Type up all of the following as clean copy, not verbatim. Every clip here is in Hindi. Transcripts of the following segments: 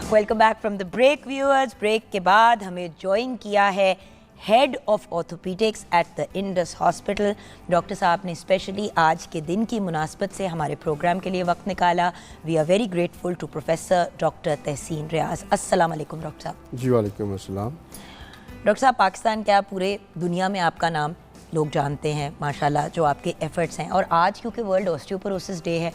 Welcome back from the break viewers. Break के बाद हमें ज्वाइन किया है head of orthopaedics at the Indus hospital. Doctor साहब ने स्पेशली आज के दिन की मुनासबत से हमारे प्रोग्राम के लिए वक्त निकाला। We are very grateful to professor doctor Tehseen Riaz. अस्सलाम वालेकुम डॉक्टर साहब। जी वालेकुम अस्सलाम। डॉक्टर साहब, पाकिस्तान क्या पूरे दुनिया में आपका नाम लोग जानते हैं माशाल्लाह, जो आपके एफर्ट्स हैं। और आज क्योंकि वर्ल्ड ऑस्टियोपोरोसिस डे है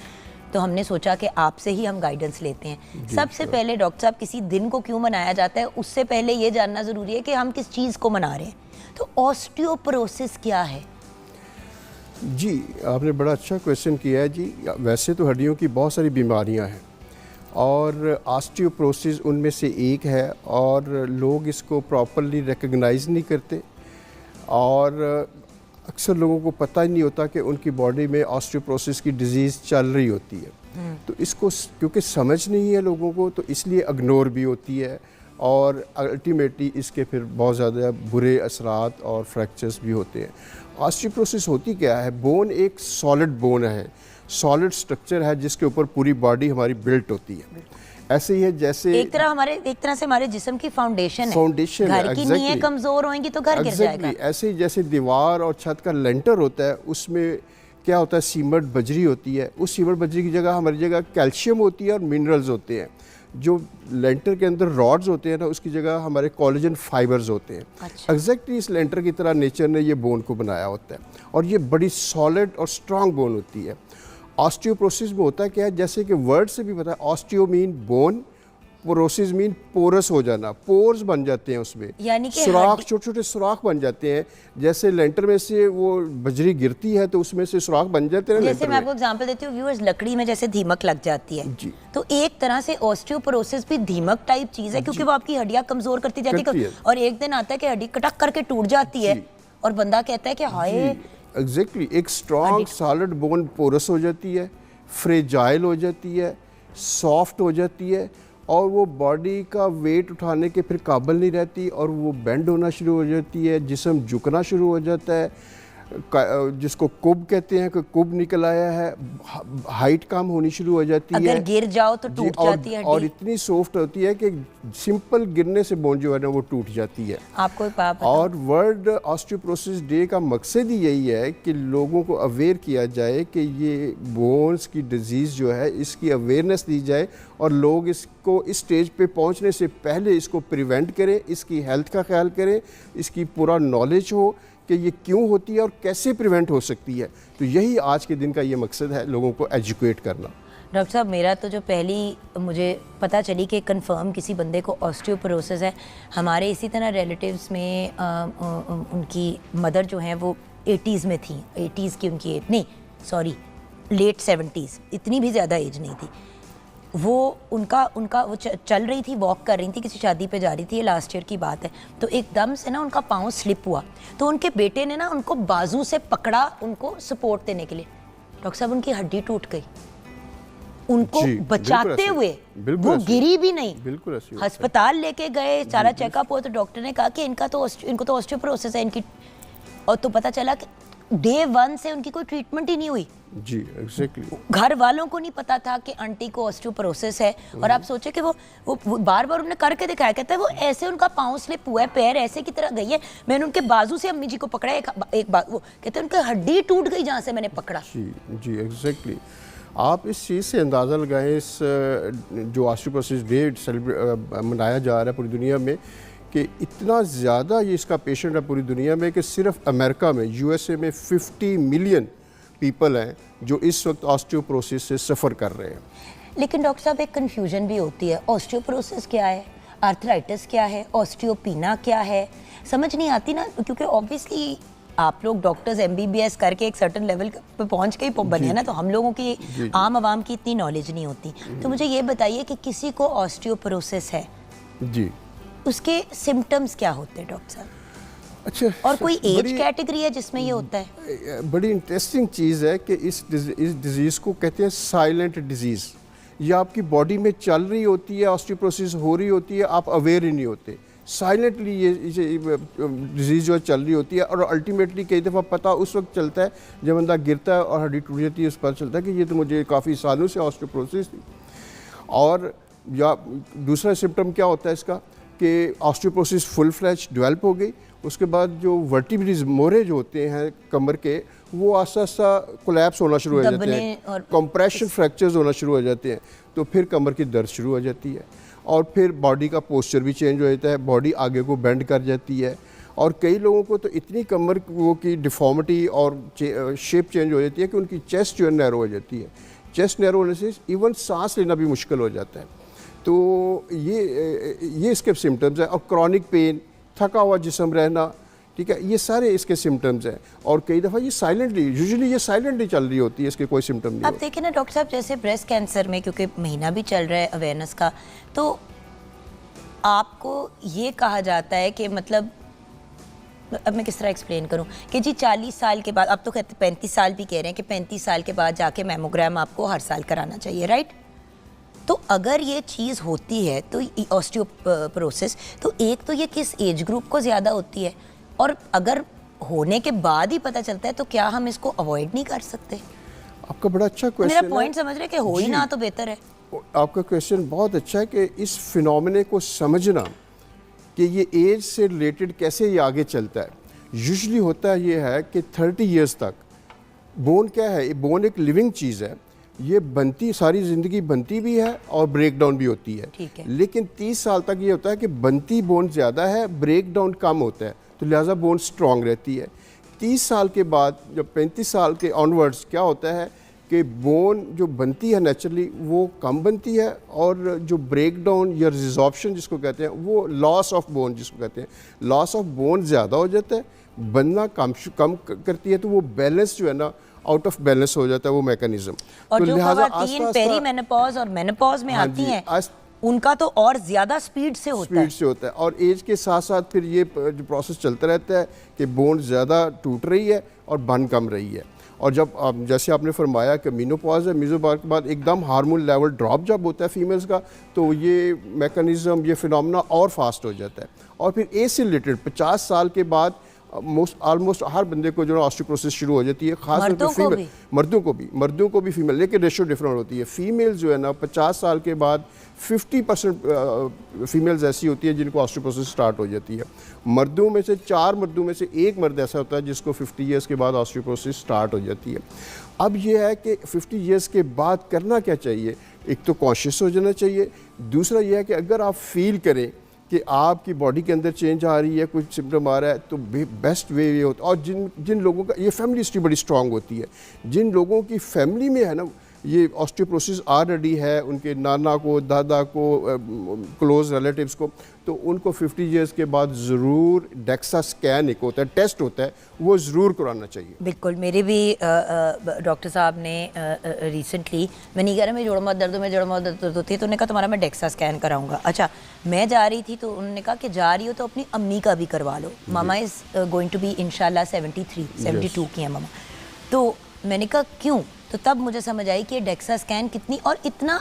तो हमने सोचा कि आपसे ही हम गाइडेंस लेते हैं। सबसे पहले डॉक्टर साहब, किसी दिन को क्यों मनाया जाता है उससे पहले ये जानना ज़रूरी है कि हम किस चीज़ को मना रहे हैं। तो ऑस्टियोपोरोसिस क्या है? जी, आपने बड़ा अच्छा क्वेश्चन किया है जी। वैसे तो हड्डियों की बहुत सारी बीमारियां हैं और ऑस्टियोपोरोसिस उनमें से एक है, और लोग इसको प्रॉपरली रिकग्नाइज़ नहीं करते और अक्सर लोगों को पता ही नहीं होता कि उनकी बॉडी में ऑस्टियोपोरोसिस की डिज़ीज़ चल रही होती है। तो इसको क्योंकि समझ नहीं है लोगों को, तो इसलिए इग्नोर भी होती है और अल्टीमेटली इसके फिर बहुत ज़्यादा बुरे असरात और फ्रैक्चर्स भी होते हैं। ऑस्टियोपोरोसिस होती क्या है? बोन एक सॉलिड बोन है, सॉलिड स्ट्रक्चर है जिसके ऊपर पूरी बॉडी हमारी बिल्ट होती है। ऐसे ही है जैसे एक तरह से हमारे जिस्म की फाउंडेशन है। घर की नींवें कमज़ोर होंगी तो घर गिर जाएगा। ऐसे ही जैसे दीवार और छत का लेंटर होता है, उसमें क्या होता है, सीमेंट बजरी होती है। उस सीमेंट बजरी की जगह हमारी जगह कैल्शियम होती है और मिनरल्स होते हैं। जो लेंटर के अंदर रॉड्स होते हैं ना, उसकी जगह हमारे कोलेजन फाइबर्स होते हैं। अच्छा। एग्जैक्टली इस लेंटर की तरह नेचर ने ये बोन को बनाया होता है और ये बड़ी सॉलिड और स्ट्रॉन्ग बोन होती है। ऑस्टियोपोरोसिस में होता क्या है, जैसे कि वर्ड से भी पता है, osteo mean bone, porosis mean porous हो जाना, पोर्स बन जाते हैं उसमें, यानी कि सुराख, छोटे छोटे सुराख बन जाते हैं। जैसे लेंटर में से वो बजरी गिरती है तो उसमें से सुराख बन जाते हैं। जैसे मैं आपको एग्जांपल देती हूँ व्यूअर्स, लकड़ी में जैसे दीमक लग जाती है जी, तो एक तरह से ऑस्टियोपोरोसिस भी दीमक टाइप चीज है, क्योंकि वो आपकी हड्डियां कमजोर करती जाती है और एक दिन आता है कि हड्डी कटक करके टूट जाती है और बंदा कहता है कि हाय। एग्जैक्टली, एक स्ट्रॉन्ग सॉलिड बोन पोरस हो जाती है, फ्रेजाइल हो जाती है, सॉफ्ट हो जाती है और वो बॉडी का वेट उठाने के फिर काबिल नहीं रहती और वो बेंड होना शुरू हो जाती है, जिस्म झुकना शुरू हो जाता है, जिसको कुब कहते हैं कि कुब निकल आया है, हाइट कम होनी शुरू हो जाती है, अगर गिर जाओ तो टूट जाती है और इतनी सॉफ्ट होती है कि सिंपल गिरने से बोन जो है ना वो टूट जाती है। आपको एक बात और वर्ल्ड ऑस्टियोपोरोसिस डे का मकसद ही यही है कि लोगों को अवेयर किया जाए कि ये बोन्स की डिजीज़ जो है इसकी अवेयरनेस दी जाए और लोग इसको इस स्टेज पे पहुंचने से पहले इसको प्रिवेंट करें, इसकी हेल्थ का ख्याल करें, इसकी पूरा नॉलेज हो कि ये क्यों होती है और कैसे प्रिवेंट हो सकती है। तो यही आज के दिन का ये मकसद है, लोगों को एजुकेट करना। डॉक्टर साहब, मेरा तो जो पहली मुझे पता चली कि कंफर्म किसी बंदे को ऑस्टियोपोरोसिस है, हमारे इसी तरह रिलेटिव्स में उनकी मदर जो हैं वो 80s में थी, 80s की उनकी एज नहीं, सॉरी लेट 70s, इतनी भी ज़्यादा एज नहीं थी। वो उनका वो चल रही थी, वॉक कर रही थी, किसी शादी पे जा रही थी, ये लास्ट ईयर की बात है। तो एकदम से ना उनका पाँव स्लिप हुआ, तो उनके बेटे ने ना उनको बाजू से पकड़ा उनको सपोर्ट देने के लिए। डॉक्टर साहब, उनकी हड्डी टूट गई, उनको बचाते हुए, वो गिरी भी नहीं। बिल्कुल अस्पताल लेके गए, सारा चेकअप हुआ तो डॉक्टर ने कहा कि इनको तो ऑस्टियोपोरोसिस है इनकी। और तो पता चला कि डे 1 से उनकी कोई ट्रीटमेंट ही नहीं हुई। जी एग्जैक्टली। घर वालों को नहीं पता था कि आंटी को ऑस्टियोपोरोसिस है। और आप सोचे कि वो बार बार उन्हें करके दिखाया, कहता है वो ऐसे उनका पाँव स्लिप हुआ है, पैर ऐसे की तरह गई है, मैंने उनके बाजू से अम्मी जी को पकड़ा, एक बार वो कहते हैं उनकी हड्डी टूट गई जहाँ से मैंने पकड़ा। जी एग्जैक्टली। आप इस चीज़ से अंदाज़ा लगाएं, इस जो ऑस्टियोपोरोसिस डे मनाया जा रहा है पूरी दुनिया में, कि इतना ज़्यादा ये इसका पेशेंट है पूरी दुनिया में कि सिर्फ अमेरिका में, यूएसए में 50 मिलियन पीपल हैं जो इस वक्त ऑस्टियोपोरोसिस से सफ़र कर रहे हैं। लेकिन डॉक्टर साहब, एक कन्फ्यूजन भी होती है, ऑस्टियोपोरोसिस क्या है, आर्थराइटिस क्या है, ऑस्टियोपीना क्या है, समझ नहीं आती ना, क्योंकि ऑब्वियसली आप लोग डॉक्टर्स MBBS करके एक सर्टन लेवल पे पहुंच के ही बने हैं ना, तो हम लोगों की आम आवाम की इतनी नॉलेज नहीं होती। तो मुझे ये बताइए कि किसी को ऑस्टियोपोरोसिस है जी, उसके सिम्टम्स क्या होते हैं डॉक्टर साहब? अच्छा, और कोई एज कैटेगरी है जिसमें ये होता है? बड़ी इंटरेस्टिंग चीज़ है कि इस डिज़ीज़ को कहते हैं साइलेंट डिजीज़। ये आपकी बॉडी में चल रही होती है, ऑस्टियोपोरोसिस हो रही होती है, आप अवेयर ही नहीं होते। साइलेंटली ये डिजीज़ जो चल रही होती है और अल्टीमेटली कई दफ़ा पता उस वक्त चलता है जब बंदा गिरता है और हड्डी टूट जाती है, उस पर चलता है कि ये तो मुझे काफ़ी सालों से ऑस्टियोपोरोसिस थी। और या दूसरा सिम्टम क्या होता है इसका कि ऑस्टियोपोरोसिस फुल फ्लैश डेवलप हो गई, उसके बाद जो वर्टिब्रीज मोरे जो होते हैं कमर के वो आस्ता आस्ता कोलैप्स होना शुरू हो जाते हैं, कंप्रेशन फ्रैक्चर्स होना शुरू हो जाते हैं, तो फिर कमर की दर्द शुरू हो जाती है और फिर बॉडी का पोस्चर भी चेंज हो जाता है, बॉडी आगे को बेंड कर जाती है और कई लोगों को तो इतनी कमर वो की डिफॉर्मिटी और शेप चेंज हो जाती है कि उनकी चेस्ट जो है नैरो हो जाती है। चेस्ट नैरो होने से इवन सांस लेना भी मुश्किल हो जाता है। तो ये इसके सिम्टम्स हैं। और क्रॉनिक पेन, थका हुआ जिस्म रहना, ठीक है, ये सारे इसके सिम्टम्स हैं और कई दफ़ा ये साइलेंटली, यूजुअली ये साइलेंटली चल रही होती है, इसके कोई सिम्टम नहीं। अब देखिए ना डॉक्टर साहब, जैसे ब्रेस्ट कैंसर में क्योंकि महीना भी चल रहा है अवेयरनेस का, तो आपको ये कहा जाता है कि मतलब अब मैं किस तरह एक्सप्लेन करूं कि जी 40 साल के बाद, अब तो कहते 35 साल भी कह रहे हैं कि 35 साल के बाद जाके मैमोग्राम आपको हर साल कराना चाहिए, राइट? तो अगर ये चीज़ होती है तो ऑस्टियोपोरोसिस, तो एक तो ये किस एज ग्रुप को ज़्यादा होती है, और अगर होने के बाद ही पता चलता है तो क्या हम इसको अवॉइड नहीं कर सकते? आपका बड़ा अच्छा क्वेश्चन मेरा पॉइंट समझ रहे हैं कि हो ही ना तो बेहतर है। आपका क्वेश्चन बहुत अच्छा है कि इस फिनोमेने को समझना कि ये एज से रिलेटेड कैसे ये आगे चलता है। यूजुअली होता ये है कि 30 इयर्स तक बोन क्या है, बोन एक लिविंग चीज़ है, ये बनती सारी ज़िंदगी बनती भी है और ब्रेक डाउन भी होती है, लेकिन 30 साल तक ये होता है कि बनती बोन ज़्यादा है, ब्रेक डाउन कम होता है, तो लिहाजा बोन स्ट्रॉन्ग रहती है। 30 साल के बाद जब 35 साल के ऑनवर्ड्स क्या होता है कि बोन जो बनती है नेचुरली वो कम बनती है और जो ब्रेक डाउन या रिजॉर्प्शन जिसको कहते हैं, वो लॉस ऑफ बोन जिसको कहते हैं, लॉस ऑफ बोन ज़्यादा हो जाता है, बनना कम करती है, तो वो बैलेंस जो है ना आउट ऑफ बैलेंस हो जाता है वो मैकेनिज्म। और तो जो खवातीन पेरीमेनोपॉज और मेनोपॉज में आती हैं उनका तो और ज़्यादा स्पीड से होता है और एज के साथ साथ फिर ये जो प्रोसेस चलता रहता है कि बोन ज़्यादा टूट रही है और बन कम रही है। और जब जैसे आपने फरमाया कि मेनोपॉज है, मेनोपॉज के बाद एकदम हार्मोन लेवल ड्रॉप जब होता है फीमेल्स का, तो ये मैकेनिज़्म, ये फिनोमेना और फास्ट हो जाता है। और फिर एज से रिलेटेड 50 साल के बाद ऑलमोस्ट हर बंदे को जो है ऑस्टियोपोरोसिस शुरू हो जाती है, खास तौर पर फीमेल, मर्दों को भी फीमेल, लेकिन रेशो डिफरेंट होती है। फीमेल जो है ना 50 साल के बाद 50% फीमेल्स ऐसी होती है जिनको ऑस्टियोपोरोसिस स्टार्ट हो जाती है। मर्दों में से 4 मर्दों में से 1 मर्द ऐसा होता है जिसको 50 ईयर्स के बाद ऑस्टियोपोरोसिस स्टार्ट हो जाती है। अब यह है कि 50 ईयर्स के बाद करना क्या चाहिए? एक तो कॉन्शियस हो जाना चाहिए, दूसरा यह है कि अगर आप फील करें कि आपकी बॉडी के अंदर चेंज आ रही है, कुछ सिम्टम आ रहा है, तो बेस्ट वे ये होता है। और जिन लोगों का ये फैमिली हिस्ट्री बड़ी स्ट्रांग होती है, जिन लोगों की फैमिली में है ना ये ऑस्टियोपोरोसिस ऑलरेडी है, उनके नाना को, दादा को, क्लोज रिलेटिव्स को, तो उनको 50 इयर्स के बाद ज़रूर डेक्सा स्कैन एक होता है, टेस्ट होता है, वो ज़रूर कराना चाहिए। बिल्कुल, मेरे भी डॉक्टर साहब ने रिसेंटली, मैं नहीं कह रहा मैं जोड़ मत दर्द होती है, तो उन्होंने कहा तुम्हारा मैं डेक्सा स्कैन कराऊंगा। अच्छा, मैं जा रही थी तो उन्होंने कहा कि जा रही हो तो अपनी अम्मी का भी करवा लो, मामा इज़ गोइंग टू बी इंशाल्लाह 72 की है मामा। तो मैंने कहा क्यों? तो तब मुझे समझ आई कि डेक्सा स्कैन कितनी, और इतना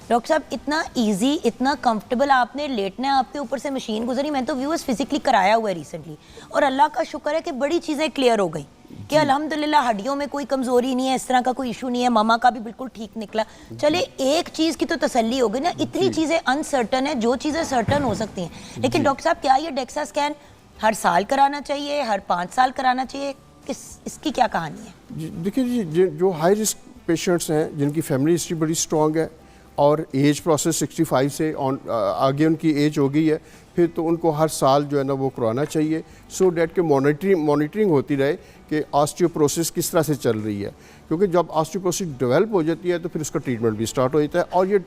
डॉक्टर साहब इतना इजी, इतना कंफर्टेबल, आपने लेटना है, आपके ऊपर से मशीन गुजरी। मैं तो व्यूअर्स फिजिकली कराया हुआ है रिसेंटली, और अल्लाह का शुक्र है कि बड़ी चीज़ें क्लियर हो गई कि अल्हम्दुलिल्लाह हड्डियों में कोई कमज़ोरी नहीं है, इस तरह का कोई इशू नहीं है, मामा का भी बिल्कुल ठीक निकला। चले एक चीज़ की तो तसल्ली हो गई ना, इतनी चीज़ें अनसर्टन है, जो चीज़ें सर्टन हो सकती हैं। लेकिन डॉक्टर साहब क्या ये डेक्सा स्कैन हर साल कराना चाहिए, हर 5 साल कराना चाहिए, इसकी क्या कहानी है? देखिए जी, जो हाई रिस्क पेशेंट्स हैं, जिनकी फैमिली हिस्ट्री बड़ी स्ट्रॉन्ग है और एज प्रोसेस 65 से आगे उनकी एज हो गई है, फिर तो उनको हर साल जो है ना वो करवाना चाहिए, सो डैट के मॉनिटरिंग होती रहे कि ऑस्टियोपोरोसिस किस तरह से चल रही है। क्योंकि जब ऑस्टियोपोरोसिस डेवलप हो जाती है तो फिर उसका ट्रीटमेंट भी स्टार्ट हो जाता है, और ये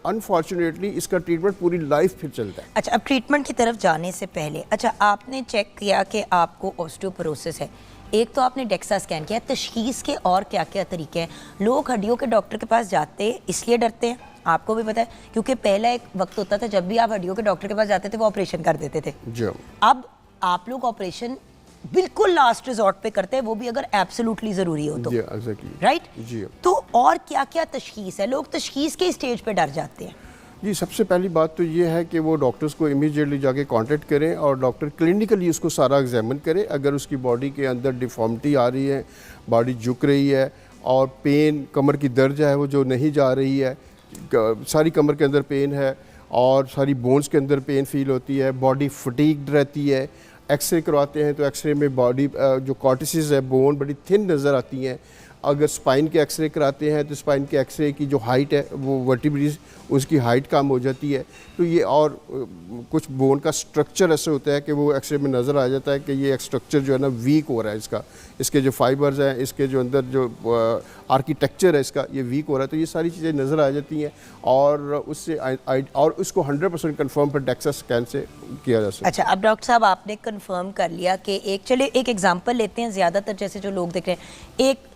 अनफॉर्चुनेटली इसका ट्रीटमेंट पूरी लाइफ फिर चलता है। अच्छा, अब ट्रीटमेंट की तरफ जाने से पहले, अच्छा आपने चेक किया कि आपको ऑस्टियोपोरोसिस है, एक तो आपने डेक्सा स्कैन किया, तशखीस के और क्या क्या तरीके हैं? लोग हड्डियों के डॉक्टर के पास जाते इसलिए डरते हैं, आपको भी पता है, क्योंकि पहला एक वक्त होता था जब भी आप हड्डियों के डॉक्टर के पास जाते थे वो ऑपरेशन कर देते थे। अब आप लोग ऑपरेशन बिल्कुल लास्ट रिजॉर्ट पे करते हैं, वो भी अगर एब्सोल्युटली ज़रूरी हो तो, राइट? तो और क्या क्या तशखीस है? लोग तशखीस के स्टेज पे डर जाते हैं। जी, सबसे पहली बात तो ये है कि वो डॉक्टर्स को इमीडिएटली जाके कांटेक्ट करें और डॉक्टर क्लिनिकली उसको सारा एग्जामिन करे। अगर उसकी बॉडी के अंदर डिफॉर्मिटी आ रही है, बॉडी झुक रही है और पेन, कमर की दर्द है वो जो नहीं जा रही है, सारी कमर के अंदर पेन है और सारी बोन्स के अंदर पेन फील होती है, बॉडी फटीग्ड रहती है। एक्सरे करवाते हैं तो एक्सरे में बॉडी जो कॉर्टिसेस है बोन बड़ी थिन नज़र आती हैं। अगर स्पाइन के एक्सरे कराते हैं तो स्पाइन के एक्सरे की जो हाइट है वो वर्टिब्रेज उसकी हाइट कम हो जाती है। तो ये और कुछ बोन का स्ट्रक्चर ऐसे होता है कि वो एक्सरे में नज़र आ जाता है कि ये स्ट्रक्चर जो है ना वीक हो रहा है इसका, इसके जो फाइबर्स हैं, इसके जो अंदर जो आर्किटेक्चर है इसका ये वीक हो रहा है। तो ये सारी चीज़ें नज़र आ जाती हैं और उससे और उसको 100% कन्फर्म पर डेक्सा स्कैन से किया जा सकता है। अच्छा, अब डॉक्टर साहब आपने कंफर्म कर लिया कि एक एग्जांपल लेते हैं। ज़्यादातर जैसे जो लोग देख रहे हैं, एक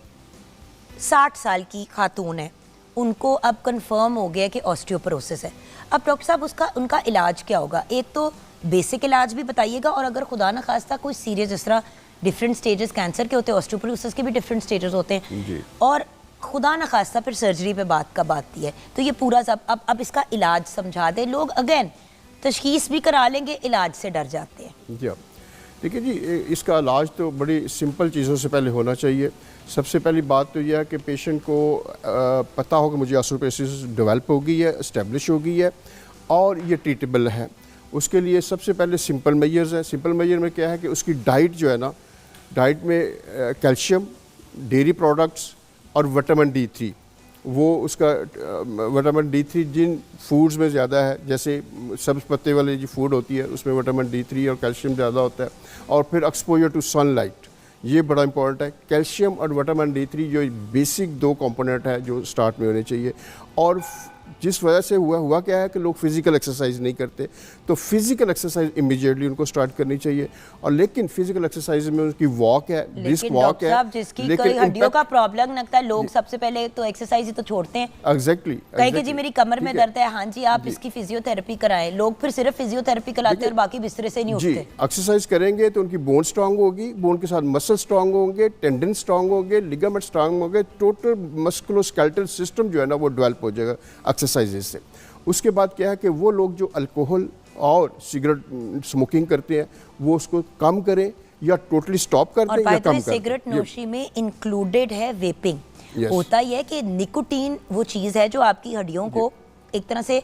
60 साल की खातून है, उनको अब कंफर्म हो गया कि ऑस्टियोपोरोसिस है। अब डॉक्टर साहब उनका इलाज क्या होगा? एक तो बेसिक इलाज भी बताइएगा, और अगर खुदा न खास्ता कोई सीरियस, जिस तरह डिफरेंट स्टेजेस कैंसर के होते हैं, ऑस्टियोपोरोसिस के भी डिफरेंट स्टेजेस होते हैं, और खुदा न खास्ता फिर सर्जरी पे बात का बात है। तो ये पूरा अब इसका इलाज समझा दें। लोग अगेन तशखीस भी करा लेंगे, इलाज से डर जाते हैं। जी देखिए जी, इसका इलाज तो बड़ी सिंपल चीज़ों से पहले होना चाहिए। सबसे पहली बात तो यह है कि पेशेंट को पता हो कि मुझे ऑस्टियोपोरोसिस डेवलप हो गई है, इस्टेब्लिश हो गई है और ये ट्रीटेबल है। उसके लिए सबसे पहले सिंपल मेजर्स हैं। सिंपल मेजर में क्या है कि उसकी डाइट जो है ना, डाइट में कैल्शियम, डेयरी प्रोडक्ट्स और विटामिन D3, वो उसका विटामिन D3 जिन फूड्स में ज़्यादा है, जैसे सब्ज़ पत्ते वाले जो फूड होती है उसमें विटामिन D3 और कैल्शियम ज़्यादा होता है। और फिर एक्सपोजर टू सनलाइट, ये बड़ा इंपॉर्टेंट है। कैल्शियम और विटामिन D3 जो बेसिक 2 कंपोनेंट है जो स्टार्ट में होने चाहिए। और जिस वजह से हुआ क्या है कि लोग फिज़िकल एक्सरसाइज नहीं करते, तो फिज़िकल एक्सरसाइज इमीडिएटली उनको स्टार्ट करनी चाहिए। और लेकिन फिज़िकल एक्सरसाइज में उनकी वॉक है, ब्रिस्क वॉक है। जिसकी कोई हड्डियों का प्रॉब्लम लगता है, लोग सबसे पहले तो एक्सरसाइज ही तो छोड़ते हैं। एग्जैक्टली कहे कि जी मेरी कमर में दर्द है, हाँ जी आप इसकी फिजियोथेरेपी कराएं। लोग फिर सिर्फ फिजियोथेरेपी कराते हैं और बाकी बिस्तरे से नहीं उठते। जी, एक्सरसाइज करेंगे तो उनकी बोन स्ट्रांग होगी, बोन के साथ मसल स्ट्रांग होंगे, टेंडन स्ट्रांग होंगे, लिगामेंट स्ट्रांग होंगे, टोटल मस्कुलोस्केलेटल सिस्टम जो है ना वो डेवलप हो जाएगा एक्सरसाइजेज से। उसके बाद क्या है कि वो लोग जो अल्कोहल और सिगरेट स्मोकिंग करते हैं वो उसको कम करें या टोटली स्टॉप कर दें या कम कर दें। सिगरेट नोशी में इंक्लूडेड है वेपिंग। Yes. होता यह है कि निकोटीन वो चीज़ है जो आपकी हड्डियों को एक तरह से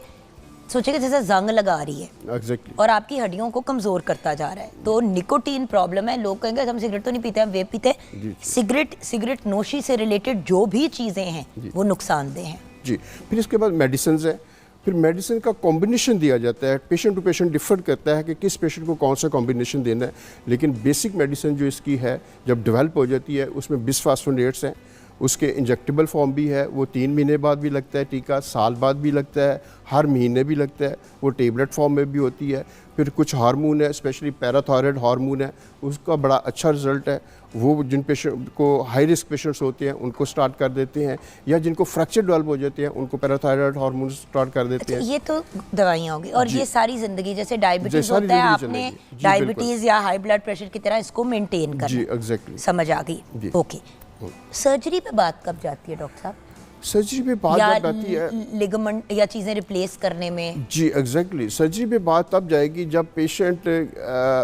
सोचेगा जैसे जंग लगा रही है। Exactly. और आपकी हड्डियों को कमज़ोर करता जा रहा है। तो निकोटीन प्रॉब्लम है। लोग कहेंगे हम सिगरेट तो नहीं पीते, हम वेप पीते हैं। सिगरेट नोशी से रिलेटेड जो भी चीज़ें हैं वो नुकसानदेह हैं। जी, फिर इसके बाद मेडिसिन है। फिर मेडिसिन का कॉम्बिनेशन दिया जाता है। पेशेंट टू पेशेंट डिफर करता है कि किस पेशेंट को कौन सा कॉम्बिनेशन देना है। लेकिन बेसिक मेडिसिन जो इसकी है जब डेवलप हो जाती है उसमें बिसफॉस्फोनेट्स हैं। उसके इंजेक्टेबल फॉर्म भी है, वो 3 महीने बाद भी लगता है टीका, साल बाद भी लगता है, हर महीने भी लगता है। वो टेबलेट फॉर्म में भी होती है। फिर कुछ हार्मोन है, स्पेशली पैराथायराइड हार्मोन है, उसका बड़ा अच्छा रिजल्ट है। वो जिन पेशेंट को हाई रिस्क पेशेंट्स होते हैं उनको स्टार्ट कर देते हैं, या जिनको फ्रैक्चर डेवलप हो जाते हैं उनको पैराथायराइड हार्मोन स्टार्ट कर देते हैं। ये तो दवाइयाँ होगी। और ये सारी जिंदगी जैसे डायबिटीज होता है, आपने डायबिटीज या हाई ब्लड प्रेशर की तरह इसको मेंटेन करना। जी एग्जैक्टली, समझ आ गई। ओके, सर्जरी पे बात कब जाती है डॉक्टर साहब? सर्जरी पे बात जब आती है लिगामेंट या चीज़ें रिप्लेस करने में। जी एग्जैक्टली, सर्जरी पे बात तब जाएगी जब पेशेंट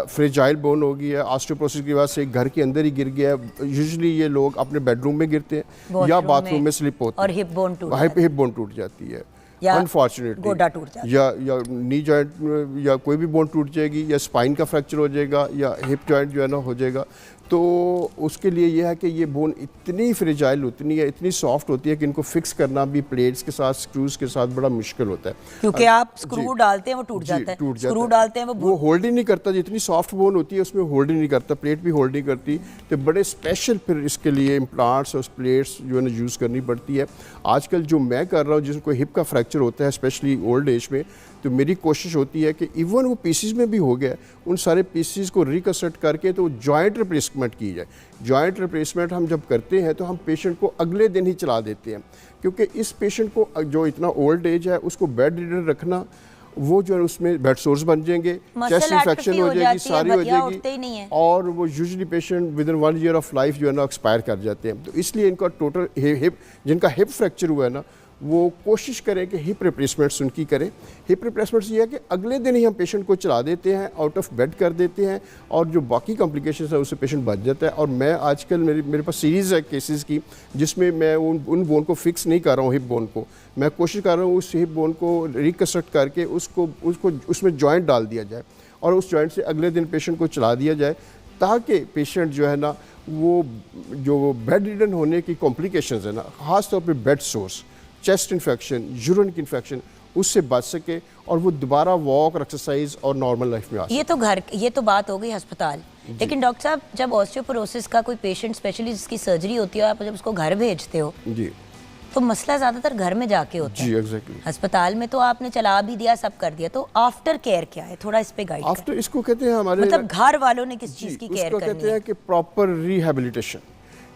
फ्रेजाइल बोन हो गई है, ऑस्टियोपोरोसिस की वजह से घर के अंदर ही गिर गया है। यूजुअली ये लोग अपने बेडरूम में गिरते हैं या बाथरूम में स्लिप होते हैं और हिप बोन टूट जाती है अनफॉर्चुनेटली, गोडा टूट जाता है, या नी जॉइंट या कोई भी बोन टूट जाएगी, या स्पाइन का फ्रैक्चर हो जाएगा, या हिप जॉइंट जो है ना हो जाएगा। तो उसके लिए यह है कि ये बोन इतनी फ्रेजाइल होती है, इतनी सॉफ्ट होती है कि इनको फिक्स करना भी प्लेट्स के साथ, स्क्रूज के साथ बड़ा मुश्किल होता है। क्योंकि आप स्क्रू डालते हैं वो टूट जाता है, स्क्रू डालते हैं वो होल्ड ही नहीं करता। जितनी सॉफ्ट बोन होती है उसमें होल्ड ही नहीं करता, प्लेट भी होल्ड नहीं करती। तो बड़े स्पेशल फिर इसके लिए इम्प्लांट्स और प्लेट्स जो है ना यूज़ करनी पड़ती है। आजकल जो मैं कर रहा हूँ, जिसको हिप का फ्रैक्चर होता है स्पेशली ओल्ड एज में, तो मेरी कोशिश होती है कि इवन वो पीसीज में भी हो गया, उन सारे पीसीज को रिकन्स्ट्रक्ट करके तो जॉइंट रिप्लेसमेंट की जाए। जॉइंट रिप्लेसमेंट हम जब करते हैं तो हम पेशेंट को अगले दिन ही चला देते हैं, क्योंकि इस पेशेंट को जो इतना ओल्ड एज है उसको बेड रिडन रखना, वो जो है उसमें बेड सोर्स बन जाएंगे, चेस्ट इन्फेक्शन हो जाएगी, सारी हो जाएगी, और वो usually patient with in 1 year of life जो है ना एक्सपायर कर जाते हैं। तो इसलिए इनका टोटल हिप, जिनका हिप फ्रैक्चर हुआ है ना, वो कोशिश करें कि हिप रिप्लेसमेंट्स उनकी करें। हिप रिप्लेसमेंट्स ये है कि अगले दिन ही हम पेशेंट को चला देते हैं, आउट ऑफ बेड कर देते हैं, और जो बाकी कॉम्प्लिकेशंस है उससे पेशेंट बच जाता है। और मैं आजकल मेरे पास सीरीज़ है केसेस की जिसमें मैं उन बोन को फिक्स नहीं कर रहा हूँ, हिप बोन को मैं कोशिश कर रहा हूँ उस हिप बोन को रिकन्स्ट्रक्ट करके उसको उसमें जॉइंट डाल दिया जाए और उस जॉइंट से अगले दिन पेशेंट को चला दिया जाए, ताकि पेशेंट जो है ना वो जो बेड रिडन होने की कॉम्प्लिकेशंस है ना, ख़ास तौर पे bed source, chest infection, urine की इन्फेक्शन, उससे बच सके और वो दोबारा वॉक और एक्सरसाइज और नॉर्मल लाइफ में आ सके। ये तो बात हो गई अस्पताल। लेकिन डॉक्टर साहब, जब ऑस्टियोपोरोसिस का कोई पेशेंट, स्पेशली जिसकी सर्जरी होती है, आप जब उसको घर भेजते हो जी, तो मसला ज़्यादातर घर में जाके होता है। जी एग्जैक्टली। अस्पताल में तो आपने चला भी दिया, सब कर दिया, तो आफ्टर केयर क्या है, थोड़ा इस पे गाइड करें। आफ्टर, इसको कहते हैं हमारे मतलब घर वालों ने किस चीज़ की केयर उसको करनी कहते है? हैं कि प्रॉपर रिहेबिलिटेशन,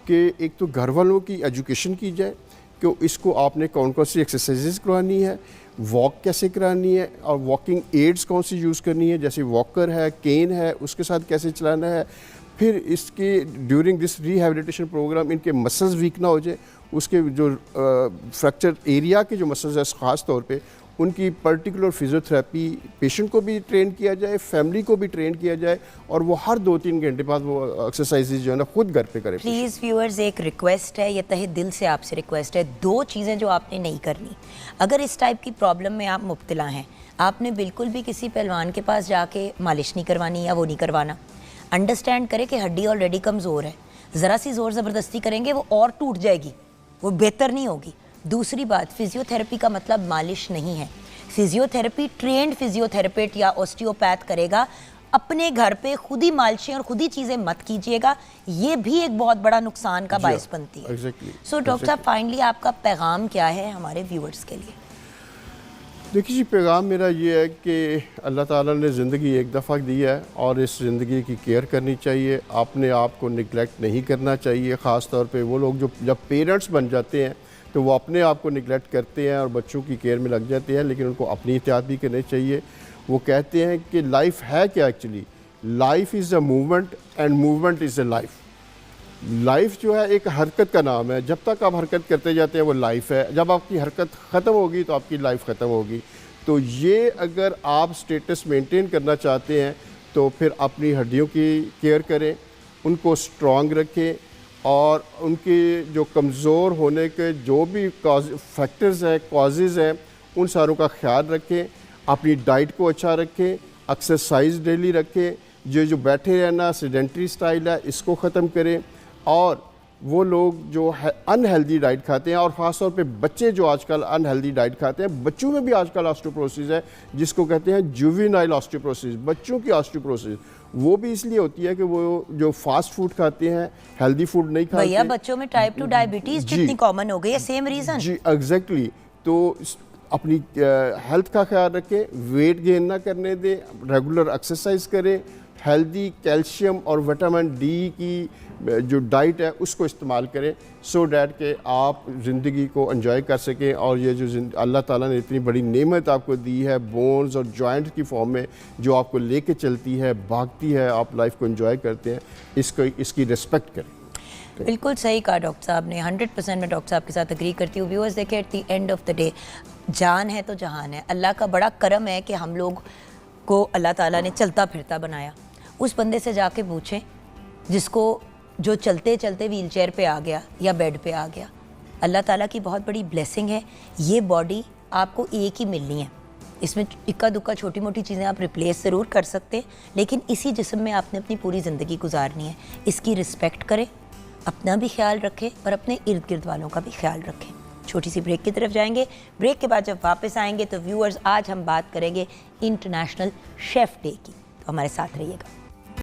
कि एक तो घर वालों की एजुकेशन की जाए कि इसको आपने कौन कौन सी एक्सरसाइजेज करवानी है, वॉक कैसे करानी है, और वॉकिंग एड्स कौन सी यूज़ करनी है, जैसे वॉकर है, केन है, उसके साथ कैसे चलाना है। फिर इसके ड्यूरिंग दिस रिहेबिलिटेशन प्रोग्राम इनके मसल्स वीक ना हो जाए, उसके जो फ्रैक्चर एरिया के जो मसल्स है ख़ास तौर पे उनकी पर्टिकुलर फिजियोथेरेपी पेशेंट को भी ट्रेन किया जाए, फैमिली को भी ट्रेन किया जाए, और वो हर 2-3 घंटे बाद वो एक्सरसाइजेज जो है ना खुद घर पे करें। प्लीज़ व्यूअर्स, एक रिक्वेस्ट है, ये तहे दिल से आपसे रिक्वेस्ट है, 2 चीज़ें जो आपने नहीं करनी। अगर इस टाइप की प्रॉब्लम में आप मुब्तला हैं, आपने बिल्कुल भी किसी पहलवान के पास जाके मालिश नहीं करवानी या वो नहीं करवाना। अंडरस्टैंड करें कि हड्डी ऑलरेडी कमज़ोर है, ज़रा सी ज़ोर ज़बरदस्ती करेंगे वो और टूट जाएगी, वो बेहतर नहीं होगी। दूसरी बात, फिजियोथेरेपी का मतलब मालिश नहीं है। फिजियोथेरेपी ट्रेंड फिजियोथेरेपिस्ट या ऑस्टियोपैथ करेगा। अपने घर पे खुद ही मालिशें और खुद ही चीज़ें मत कीजिएगा, ये भी एक बहुत बड़ा नुकसान का बायस बनती है। सो डॉक्टर साहब, फाइनली आपका पैगाम क्या है हमारे व्यूअर्स के लिए? देखिए जी, पैगाम मेरा ये है कि अल्लाह ताला ने ज़िंदगी एक दफ़ा दी है और इस ज़िंदगी की केयर करनी चाहिए, अपने आप को निगलेक्ट नहीं करना चाहिए। ख़ास तौर पे वो लोग जो जब पेरेंट्स बन जाते हैं तो वो अपने आप को निगलेक्ट करते हैं और बच्चों की केयर में लग जाते हैं, लेकिन उनको अपनी एहतियात भी करनी चाहिए। वो कहते हैं कि लाइफ है क्या actually, life is a movement and movement is a life. Life जो है एक हरकत का नाम है, जब तक आप हरकत करते जाते हैं वो लाइफ है, जब आपकी हरकत ख़त्म होगी तो आपकी लाइफ ख़त्म होगी। तो ये अगर आप स्टेटस मेंटेन करना चाहते हैं तो फिर अपनी हड्डियों की केयर करें, उनको स्ट्रॉन्ग रखें, और उनके जो कमज़ोर होने के जो भी फैक्टर्स हैं, कॉजेज़ हैं, उन सारों का ख्याल रखें। अपनी डाइट को अच्छा रखें, एक्सरसाइज डेली रखें, जो बैठे रहना सेडेंटरी स्टाइल है इसको ख़त्म करें, और वो लोग जो है अनहेल्दी डाइट खाते हैं, और ख़ास तौर पे बच्चे जो आजकल अनहेल्दी डाइट खाते हैं, बच्चों में भी आजकल ऑस्टियोपोरोसिस है जिसको कहते हैं जुवेनाइल ऑस्टियोपोरोसिस, बच्चों की ऑस्टियोपोरोसिस। वो भी इसलिए होती है कि वो जो फास्ट फूड खाते हैं, हेल्दी फूड नहीं खाते। भैया, बच्चों में टाइप 2 डायबिटीज़ जितनी कॉमन हो गई है, सेम रीज़न। जी एग्जैक्टली। तो अपनी हेल्थ का ख्याल रखें, वेट गेन ना करने दें, रेगुलर एक्सरसाइज करें, हेल्दी कैल्शियम और विटामिन डी की जो डाइट है उसको इस्तेमाल करें, सो डैट के आप ज़िंदगी को एंजॉय कर सकें। और ये जो अल्लाह ताला ने इतनी बड़ी नेमत आपको दी है बोन्स और जॉइंट की फॉर्म में, जो आपको लेके चलती है, भागती है, आप लाइफ को एंजॉय करते हैं, इसकी रिस्पेक्ट करें। बिल्कुल सही कहा डॉक्टर साहब ने, 100% मैं डॉक्टर साहब के साथ एग्री करती हूँ। व्यूअर्स, देखिए, at the end of the day जान है तो जहान है। अल्लाह का बड़ा करम है कि हम लोग को अल्लाह ताला ने चलता फिरता बनाया। उस बंदे से जाके पूछें जिसको जो चलते चलते व्हील चेयर पे आ गया या बेड पे आ गया। अल्लाह ताला की बहुत बड़ी ब्लेसिंग है, ये बॉडी आपको एक ही मिलनी है। इसमें इक्का दुक्का छोटी मोटी चीज़ें आप रिप्लेस ज़रूर कर सकते हैं, लेकिन इसी जिस्म में आपने अपनी पूरी ज़िंदगी गुजारनी है। इसकी रिस्पेक्ट करें, अपना भी ख्याल रखें और अपने इर्द गिर्द वालों का भी ख्याल रखें। छोटी सी ब्रेक की तरफ जाएंगे। ब्रेक के बाद जब वापस आएंगे तो व्यूअर्स, आज हम बात करेंगे इंटरनेशनल शेफ़ डे की, तो हमारे साथ रहिएगा।